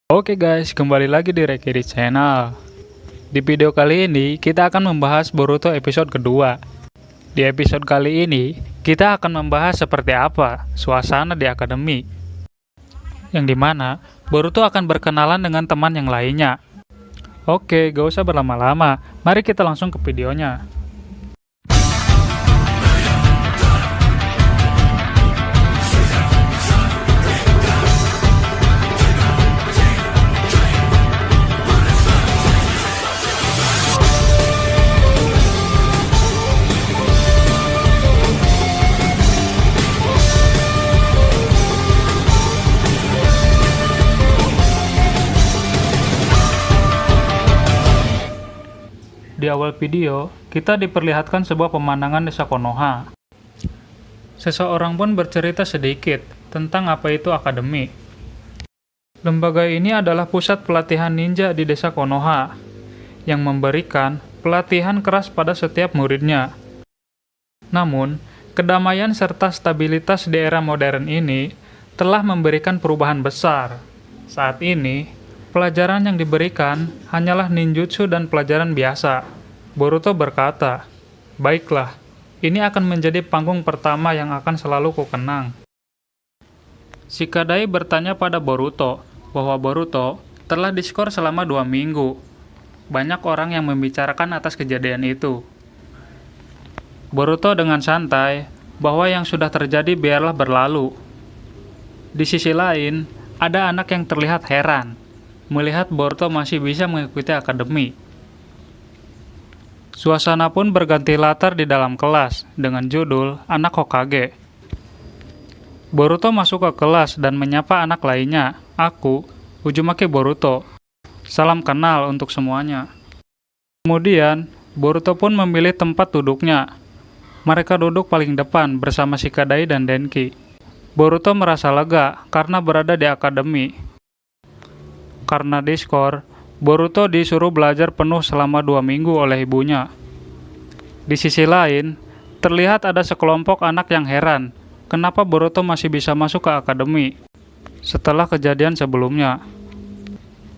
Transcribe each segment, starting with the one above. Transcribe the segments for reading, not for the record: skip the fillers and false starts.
Oke guys, kembali lagi di Rekiri Channel. Di video kali ini, kita akan membahas Boruto episode kedua. Di episode kali ini, kita akan membahas seperti apa suasana di akademi. Yang dimana, Boruto akan berkenalan dengan teman yang lainnya. Oke, gak usah berlama-lama, mari kita langsung ke videonya. Di awal video, kita diperlihatkan sebuah pemandangan desa Konoha. Seseorang pun bercerita sedikit tentang apa itu akademi. Lembaga ini adalah pusat pelatihan ninja di desa Konoha, yang memberikan pelatihan keras pada setiap muridnya. Namun, kedamaian serta stabilitas di era modern ini telah memberikan perubahan besar. Saat ini, pelajaran yang diberikan hanyalah ninjutsu dan pelajaran biasa. Boruto berkata, "Baiklah, ini akan menjadi panggung pertama yang akan selalu kukenang." Shikadai bertanya pada Boruto bahwa Boruto telah diskor selama 2 minggu. Banyak orang yang membicarakan atas kejadian itu. Boruto dengan santai bahwa yang sudah terjadi biarlah berlalu. Di sisi lain, ada anak yang terlihat heran melihat Boruto masih bisa mengikuti akademi. Suasana pun berganti latar di dalam kelas dengan judul Anak Hokage. Boruto masuk ke kelas dan menyapa anak lainnya. "Aku, Uzumaki Boruto. Salam kenal untuk semuanya." Kemudian, Boruto pun memilih tempat duduknya. Mereka duduk paling depan bersama Shikadai dan Denki. Boruto merasa lega karena berada di akademi. Karena diskor, Boruto disuruh belajar penuh selama 2 minggu oleh ibunya. Di sisi lain, terlihat ada sekelompok anak yang heran kenapa Boruto masih bisa masuk ke akademi setelah kejadian sebelumnya.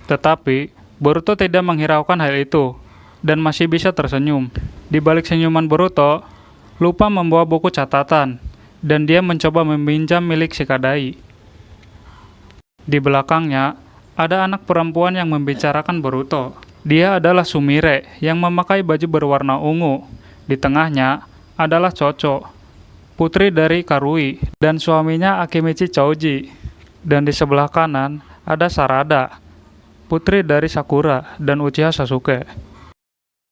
Tetapi, Boruto tidak menghiraukan hal itu dan masih bisa tersenyum. Di balik senyuman Boruto, lupa membawa buku catatan dan dia mencoba meminjam milik Shikadai. Di belakangnya, ada anak perempuan yang membicarakan Boruto. Dia adalah Sumire yang memakai baju berwarna ungu. Di tengahnya adalah Chocho, putri dari Karui, dan suaminya Akimichi Chouji. Dan di sebelah kanan ada Sarada, putri dari Sakura dan Uchiha Sasuke.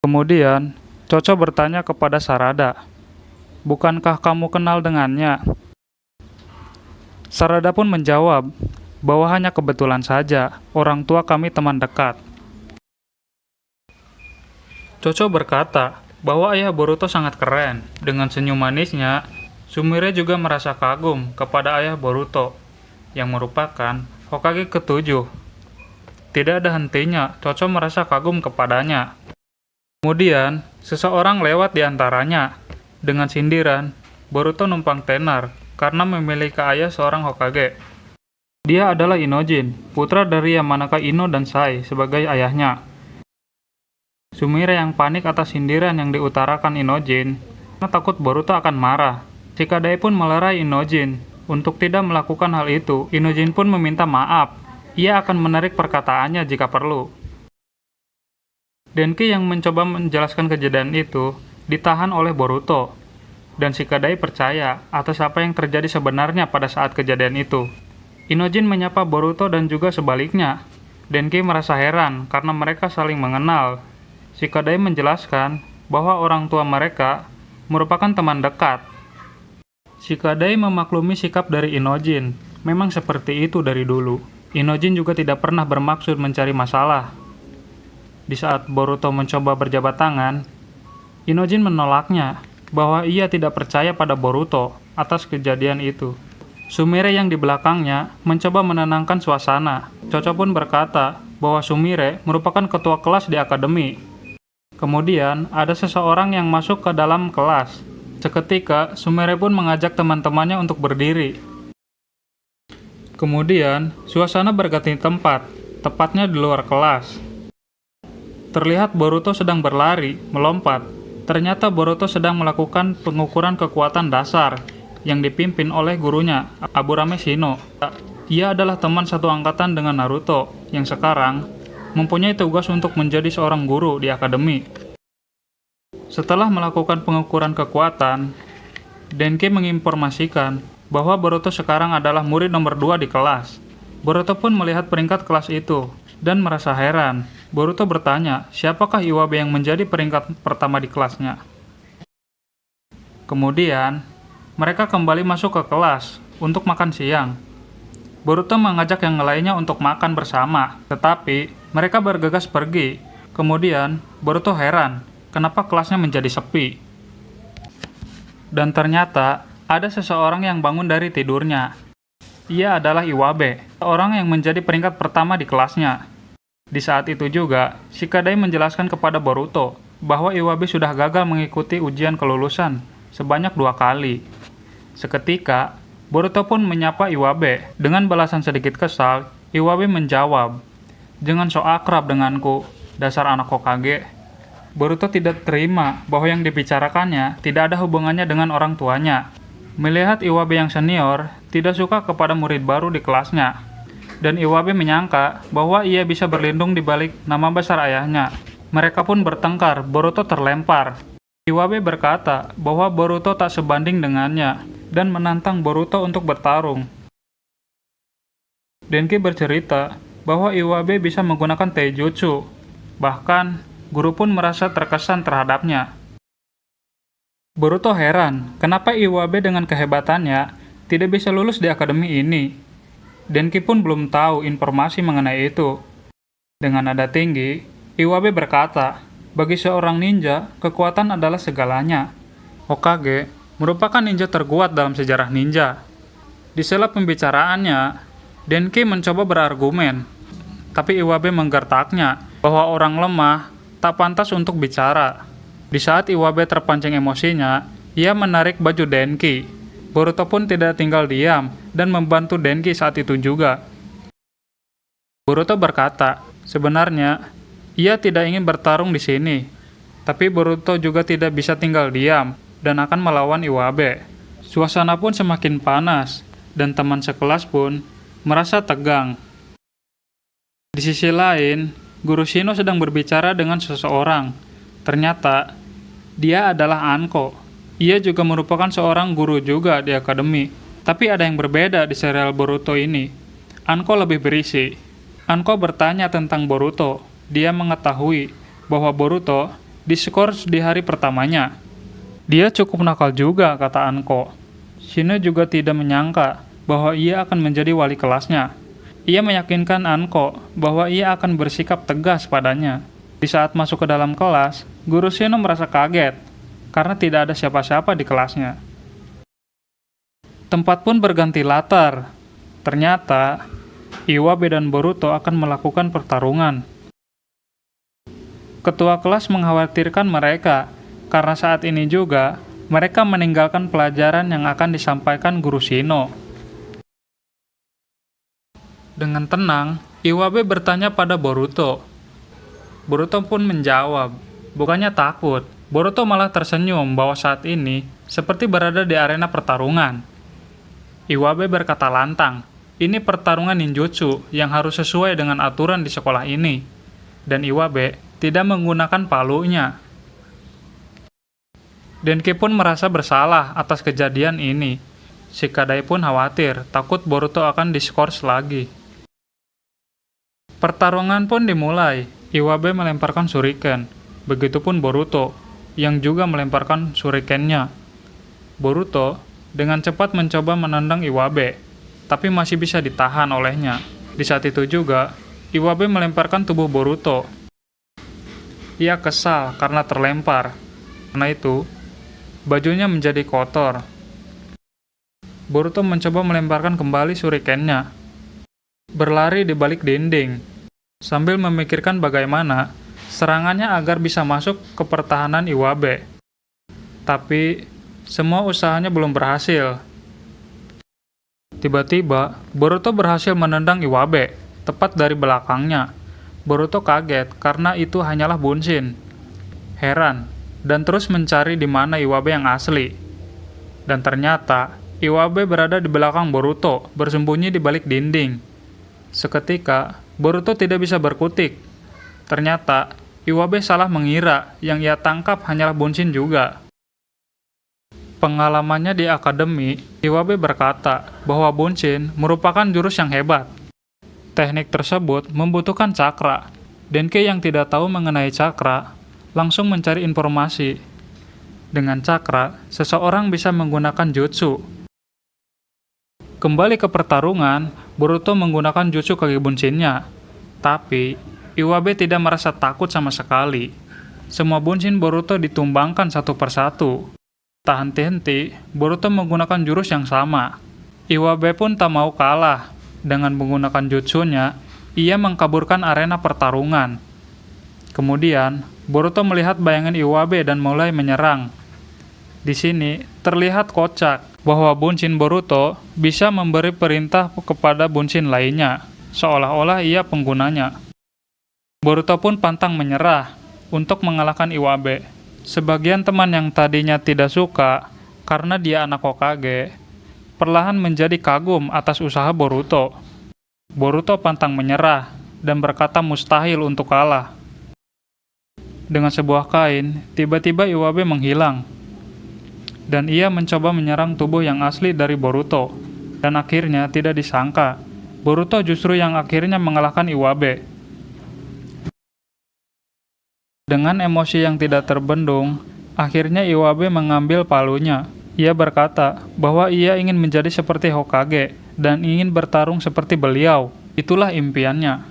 Kemudian, Chocho bertanya kepada Sarada, "Bukankah kamu kenal dengannya?" Sarada pun menjawab bahwa hanya kebetulan saja orang tua kami teman dekat. Chocho berkata bahwa ayah Boruto sangat keren. Dengan senyum manisnya, Sumire juga merasa kagum kepada ayah Boruto, yang merupakan Hokage ke-7. Tidak ada hentinya, Chocho merasa kagum kepadanya. Kemudian, seseorang lewat di antaranya. Dengan sindiran, Boruto numpang tenar karena memiliki ayah seorang Hokage. Dia adalah Inojin, putra dari Yamanaka Ino dan Sai sebagai ayahnya. Sumire yang panik atas sindiran yang diutarakan Inojin karena takut Boruto akan marah. Shikadai pun melerai Inojin untuk tidak melakukan hal itu. Inojin pun meminta maaf. Ia akan menarik perkataannya jika perlu. Denki yang mencoba menjelaskan kejadian itu ditahan oleh Boruto, dan Shikadai percaya atas apa yang terjadi sebenarnya pada saat kejadian itu. Inojin menyapa Boruto dan juga sebaliknya. Denki merasa heran karena mereka saling mengenal. Shikadai menjelaskan bahwa orang tua mereka merupakan teman dekat. Shikadai memaklumi sikap dari Inojin. Memang seperti itu dari dulu. Inojin juga tidak pernah bermaksud mencari masalah. Di saat Boruto mencoba berjabat tangan, Inojin menolaknya bahwa ia tidak percaya pada Boruto atas kejadian itu. Sumire yang di belakangnya mencoba menenangkan suasana. Chocho pun berkata bahwa Sumire merupakan ketua kelas di akademi. Kemudian, ada seseorang yang masuk ke dalam kelas. Seketika, Sumire pun mengajak teman-temannya untuk berdiri. Kemudian, suasana berganti tempat. tepatnya di luar kelas. Terlihat Boruto sedang berlari, melompat. Ternyata Boruto sedang melakukan pengukuran kekuatan dasar yang dipimpin oleh gurunya, Aburame Shino. Ia adalah teman satu angkatan dengan Naruto, yang sekarang mempunyai tugas untuk menjadi seorang guru di akademi. Setelah melakukan pengukuran kekuatan, Denki menginformasikan bahwa Boruto sekarang adalah murid nomor 2 di kelas. Boruto pun melihat peringkat kelas itu dan merasa heran. Boruto bertanya, siapakah Iwabe yang menjadi peringkat pertama di kelasnya? Kemudian, mereka kembali masuk ke kelas untuk makan siang. Boruto mengajak yang lainnya untuk makan bersama, tetapi mereka bergegas pergi. Kemudian, Boruto heran, kenapa kelasnya menjadi sepi. Dan ternyata, ada seseorang yang bangun dari tidurnya. Ia adalah Iwabe, orang yang menjadi peringkat pertama di kelasnya. Di saat itu juga, Shikadai menjelaskan kepada Boruto bahwa Iwabe sudah gagal mengikuti ujian kelulusan sebanyak 2 kali. Seketika, Boruto pun menyapa Iwabe. Dengan balasan sedikit kesal, Iwabe menjawab, "Jangan so akrab denganku, dasar anak Hokage." Boruto tidak terima bahwa yang dibicarakannya tidak ada hubungannya dengan orang tuanya. Melihat Iwabe yang senior tidak suka kepada murid baru di kelasnya, dan Iwabe menyangka bahwa ia bisa berlindung di balik nama besar ayahnya. Mereka pun bertengkar, Boruto terlempar. Iwabe berkata bahwa Boruto tak sebanding dengannya, dan menantang Boruto untuk bertarung. Denki bercerita bahwa Iwabe bisa menggunakan taijutsu. Bahkan, guru pun merasa terkesan terhadapnya. Boruto heran, kenapa Iwabe dengan kehebatannya tidak bisa lulus di akademi ini. Denki pun belum tahu informasi mengenai itu. Dengan nada tinggi, Iwabe berkata, bagi seorang ninja, kekuatan adalah segalanya. Hokage merupakan ninja terkuat dalam sejarah ninja. Di sela pembicaraannya, Denki mencoba berargumen, tapi Iwabe menggertaknya bahwa orang lemah tak pantas untuk bicara. Di saat Iwabe terpancing emosinya, ia menarik baju Denki. Boruto pun tidak tinggal diam dan membantu Denki saat itu juga. Boruto berkata, sebenarnya ia tidak ingin bertarung di sini, tapi Boruto juga tidak bisa tinggal diam dan akan melawan Iwabe. Suasana pun semakin panas dan teman sekelas pun merasa tegang. Di sisi lain, Guru Shino sedang berbicara dengan seseorang. Ternyata, dia adalah Anko. Ia juga merupakan seorang guru juga di akademi. Tapi ada yang berbeda di serial Boruto ini. Anko lebih berisi. Anko bertanya tentang Boruto. Dia mengetahui bahwa Boruto diskors di hari pertamanya. Dia cukup nakal juga, kata Anko. Shino juga tidak menyangka bahwa ia akan menjadi wali kelasnya. Ia meyakinkan Anko bahwa ia akan bersikap tegas padanya. Di saat masuk ke dalam kelas, Guru Shino merasa kaget karena tidak ada siapa-siapa di kelasnya. Tempat pun berganti latar. Ternyata, Iwabe dan Boruto akan melakukan pertarungan. Ketua kelas mengkhawatirkan mereka karena saat ini juga mereka meninggalkan pelajaran yang akan disampaikan Guru Shino. Dengan tenang, Iwabe bertanya pada Boruto. Boruto pun menjawab, bukannya takut. Boruto malah tersenyum bahwa saat ini seperti berada di arena pertarungan. Iwabe berkata lantang, ini pertarungan ninjutsu yang harus sesuai dengan aturan di sekolah ini. Dan Iwabe tidak menggunakan palunya. Denki pun merasa bersalah atas kejadian ini. Shikadai pun khawatir, takut Boruto akan diskors lagi. Pertarungan pun dimulai. Iwabe melemparkan shuriken. Begitupun Boruto, yang juga melemparkan shurikennya. Boruto dengan cepat mencoba menendang Iwabe, tapi masih bisa ditahan olehnya. Di saat itu juga, Iwabe melemparkan tubuh Boruto. Ia kesal karena terlempar. Karena itu, bajunya menjadi kotor. Boruto mencoba melemparkan kembali shurikennya. Berlari di balik dinding, sambil memikirkan bagaimana serangannya agar bisa masuk ke pertahanan Iwabe. Tapi, semua usahanya belum berhasil. Tiba-tiba, Boruto berhasil menendang Iwabe, tepat dari belakangnya. Boruto kaget karena itu hanyalah Bunshin. Heran, dan terus mencari di mana Iwabe yang asli. Dan ternyata, Iwabe berada di belakang Boruto, bersembunyi di balik dinding. Seketika, Boruto tidak bisa berkutik. Ternyata, Iwabe salah mengira yang ia tangkap hanyalah Bunshin juga. Pengalamannya di akademi, Iwabe berkata bahwa Bunshin merupakan jurus yang hebat. Teknik tersebut membutuhkan cakra. Denki yang tidak tahu mengenai cakra langsung mencari informasi. Dengan cakra, seseorang bisa menggunakan jutsu. Kembali ke pertarungan, Boruto menggunakan jutsu kage Bunshin-nya. Tapi, Iwabe tidak merasa takut sama sekali. Semua Bunshin Boruto ditumbangkan satu persatu. Tak henti-henti, Boruto menggunakan jurus yang sama. Iwabe pun tak mau kalah. Dengan menggunakan jutsunya, ia mengkaburkan arena pertarungan. Kemudian, Boruto melihat bayangan Iwabe dan mulai menyerang. Di sini, terlihat kocak bahwa Bunshin Boruto bisa memberi perintah kepada Bunshin lainnya, seolah-olah ia penggunanya. Boruto pun pantang menyerah untuk mengalahkan Iwabe. Sebagian teman yang tadinya tidak suka karena dia anak Hokage, perlahan menjadi kagum atas usaha Boruto. Boruto pantang menyerah dan berkata mustahil untuk kalah. Dengan sebuah kain, tiba-tiba Iwabe menghilang. Dan ia mencoba menyerang tubuh yang asli dari Boruto. Dan akhirnya tidak disangka, Boruto justru yang akhirnya mengalahkan Iwabe. Dengan emosi yang tidak terbendung, akhirnya Iwabe mengambil palunya. Ia berkata bahwa ia ingin menjadi seperti Hokage dan ingin bertarung seperti beliau. Itulah impiannya.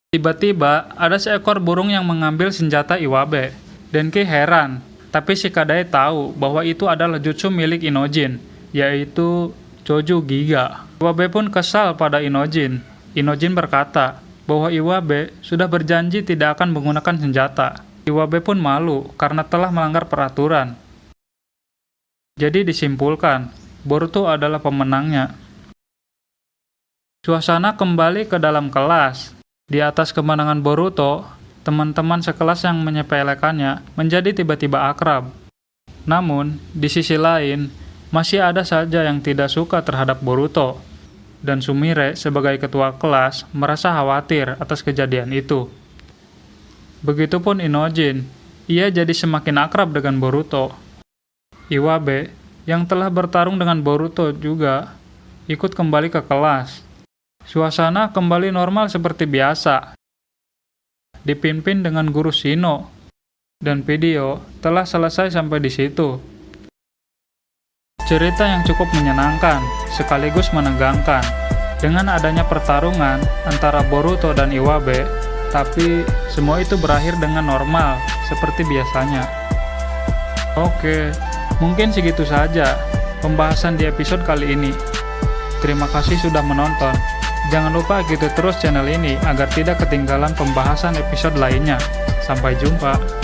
Tiba-tiba, ada seekor burung yang mengambil senjata Iwabe. Denki heran, tapi Shikadai tahu bahwa itu adalah jutsu milik Inojin, yaitu Choju Giga. Iwabe pun kesal pada Inojin. Inojin berkata bahwa Iwabe sudah berjanji tidak akan menggunakan senjata. Iwabe pun malu karena telah melanggar peraturan. Jadi disimpulkan, Boruto adalah pemenangnya. Suasana kembali ke dalam kelas. Di atas kemenangan Boruto, teman-teman sekelas yang menyepelekannya menjadi tiba-tiba akrab. Namun, di sisi lain, masih ada saja yang tidak suka terhadap Boruto. Dan Sumire sebagai ketua kelas merasa khawatir atas kejadian itu. Begitupun Inojin, ia jadi semakin akrab dengan Boruto. Iwabe, yang telah bertarung dengan Boruto juga, ikut kembali ke kelas. Suasana kembali normal seperti biasa. Dipimpin dengan guru Shino. Dan video telah selesai sampai di situ. Cerita yang cukup menyenangkan, sekaligus menegangkan. Dengan adanya pertarungan antara Boruto dan Iwabe, tapi semua itu berakhir dengan normal, seperti biasanya. Oke. Mungkin segitu saja pembahasan di episode kali ini. Terima kasih sudah menonton. Jangan lupa ikuti terus channel ini agar tidak ketinggalan pembahasan episode lainnya. Sampai jumpa.